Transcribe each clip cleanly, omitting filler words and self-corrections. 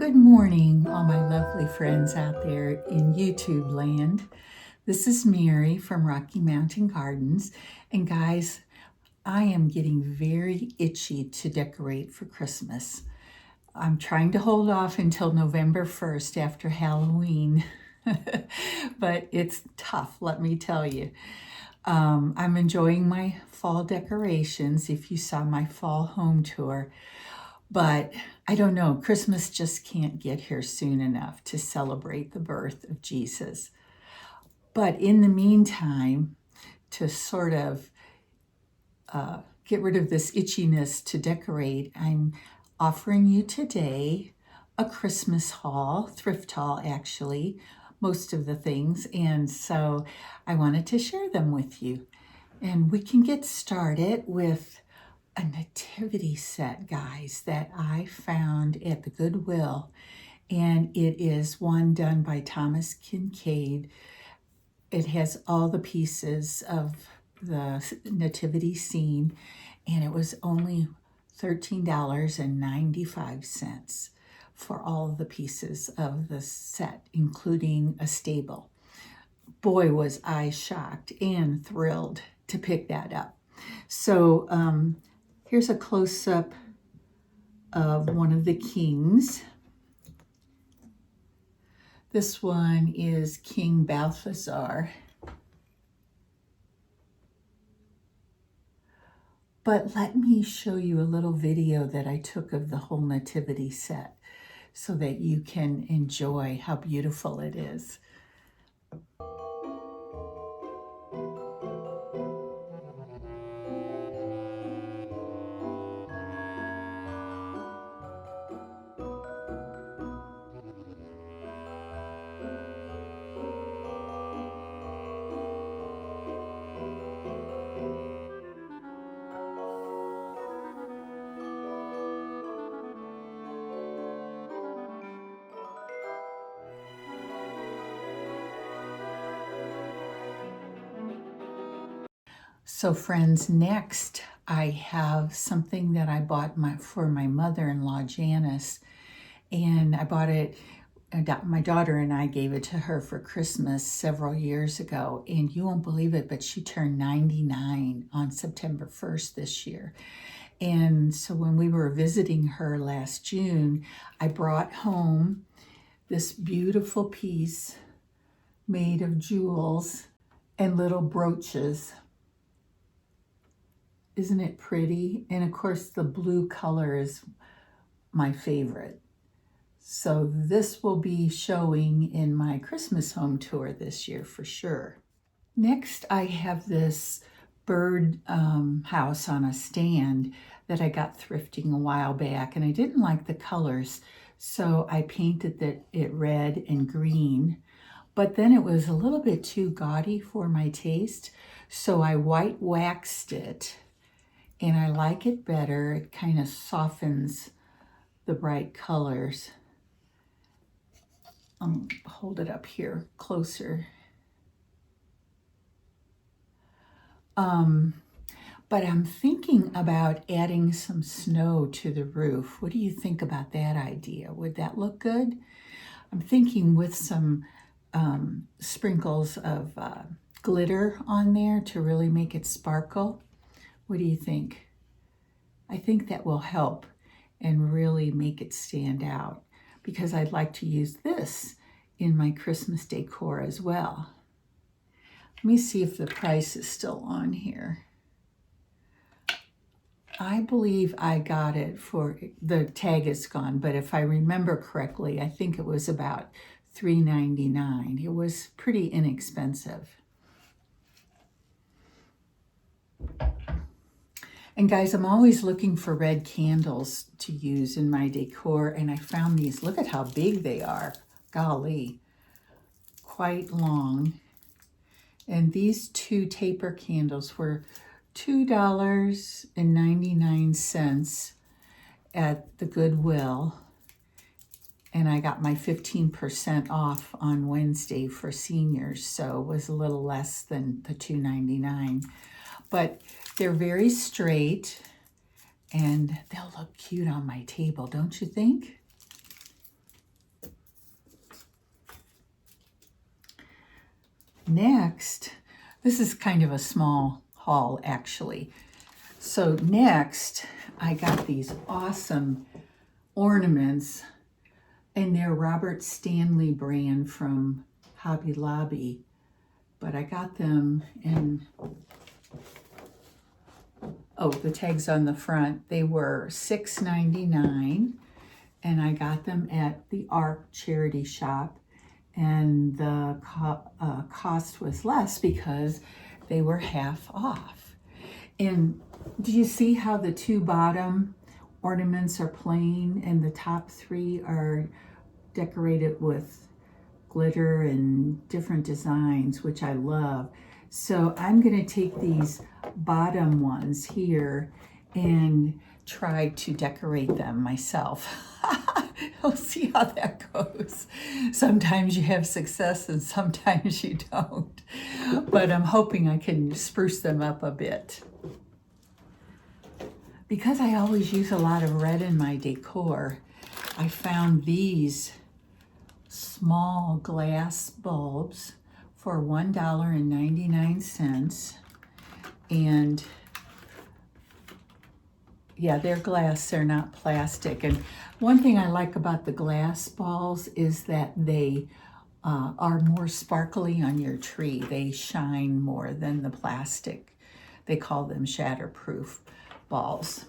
Good morning, all my lovely friends out there in YouTube land. This is Mary from Rocky Mountain Gardens. And guys, I am getting very itchy to decorate for Christmas. I'm trying to hold off until November 1st after Halloween, but it's tough, let me tell you. I'm enjoying my fall decorations if you saw my fall home tour. But I don't know, Christmas just can't get here soon enough to celebrate the birth of Jesus. But in the meantime, to sort of get rid of this itchiness to decorate, I'm offering you today a Christmas haul, thrift haul actually, most of the things. And so I wanted to share them with you. And we can get started with a nativity set, guys, that I found at the Goodwill, and it is one done by Thomas Kincaid. It has all the pieces of the nativity scene, and it was only $13.95 for all the pieces of the set, including a stable. Boy, was I shocked and thrilled to pick that up. So here's a close-up of one of the kings. This one is King Balthazar. But let me show you a little video that I took of the whole nativity set so that you can enjoy how beautiful it is. So friends, next I have something that I bought for my mother-in-law, Janice, and I bought it, my daughter and I gave it to her for Christmas several years ago, and you won't believe it, but she turned 99 on September 1st this year. And so when we were visiting her last June, I brought home this beautiful piece made of jewels and little brooches. Isn't it pretty? And of course the blue color is my favorite. So this will be showing in my Christmas home tour this year for sure. Next I have this bird house on a stand that I got thrifting a while back, and I didn't like the colors, so I painted it red and green. But then it was a little bit too gaudy for my taste, so I white waxed it. And I like it better. It kind of softens the bright colors. Hold it up here closer. But I'm thinking about adding some snow to the roof. What do you think about that idea? Would that look good? I'm thinking with some sprinkles of glitter on there to really make it sparkle. What do you think? I think that will help and really make it stand out, because I'd like to use this in my Christmas decor as well. Let me see if the price is still on here. I believe I got it for, the tag is gone, but if I remember correctly, I think it was about $3.99. It was pretty inexpensive. And guys, I'm always looking for red candles to use in my decor, and I found these. Look at how big they are. Golly, quite long. And these two taper candles were $2.99 at the Goodwill. And I got my 15% off on Wednesday for seniors, so it was a little less than the $2.99. But they're very straight, and they'll look cute on my table, don't you think? next, this is kind of a small haul actually. So next, I got these awesome ornaments, and they're Robert Stanley brand from Hobby Lobby. But I got them in, oh, the tag's on the front. They were $6.99, and I got them at the ARC charity shop, and the cost was less because they were half off. And do you see how the two bottom ornaments are plain and the top three are decorated with glitter and different designs, which I love? So I'm going to take these bottom ones here and try to decorate them myself. We'll see how that goes. Sometimes you have success and sometimes you don't. But I'm hoping I can spruce them up a bit. Because I always use a lot of red in my decor, I found these small glass bulbs for $1.99. And yeah, they're glass, they're not plastic. And one thing I like about the glass balls is that they are more sparkly on your tree. They shine more than the plastic. They call them shatterproof balls.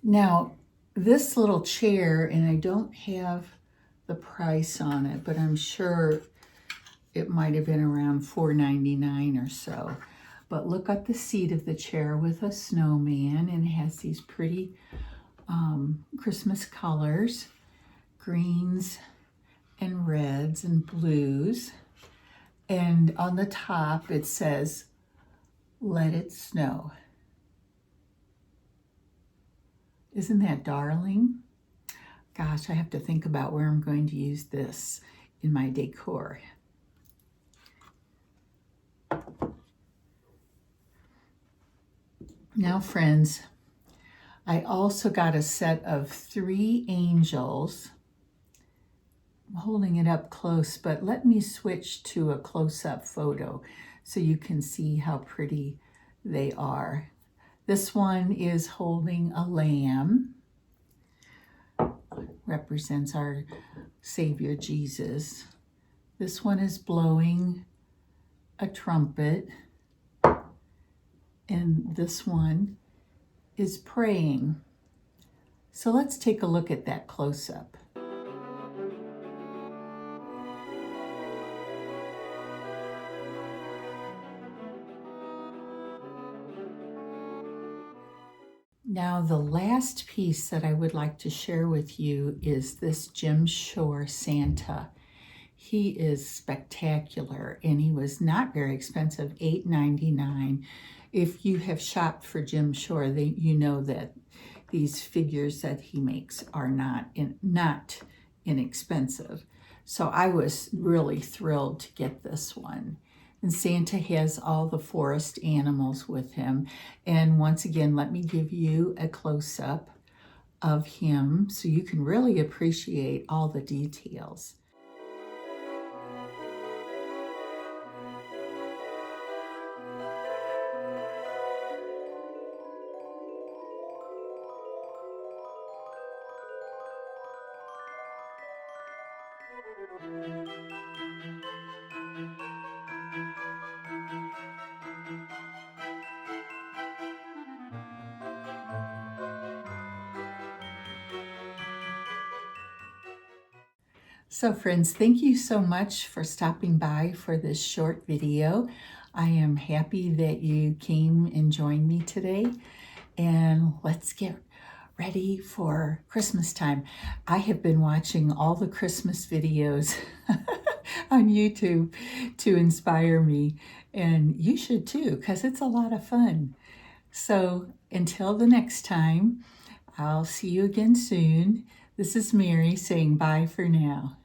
Now, this little chair, and I don't have the price on it, but I'm sure it might have been around $4.99 or so. But look at the seat of the chair with a snowman, and it has these pretty Christmas colors, greens and reds and blues. And on the top it says, "Let it snow." Isn't that darling? Gosh, I have to think about where I'm going to use this in my decor. Now, friends, I also got a set of 3 angels. I'm holding it up close, but let me switch to a close-up photo so you can see how pretty they are. This one is holding a lamb, represents our Savior Jesus. This one is blowing a trumpet, and this one is praying. So let's take a look at that close-up. Now, the last piece that I would like to share with you is this Jim Shore Santa. He is spectacular, and he was not very expensive, $8.99. If you have shopped for Jim Shore, you know that these figures that he makes are not inexpensive. So I was really thrilled to get this one. And Santa has all the forest animals with him. And once again, let me give you a close-up of him so you can really appreciate all the details. So friends, thank you so much for stopping by for this short video. I am happy that you came and joined me today, and let's get ready for Christmas time. I have been watching all the Christmas videos on YouTube to inspire me, and you should too, because it's a lot of fun. So until the next time, I'll see you again soon. This is Mary saying bye for now.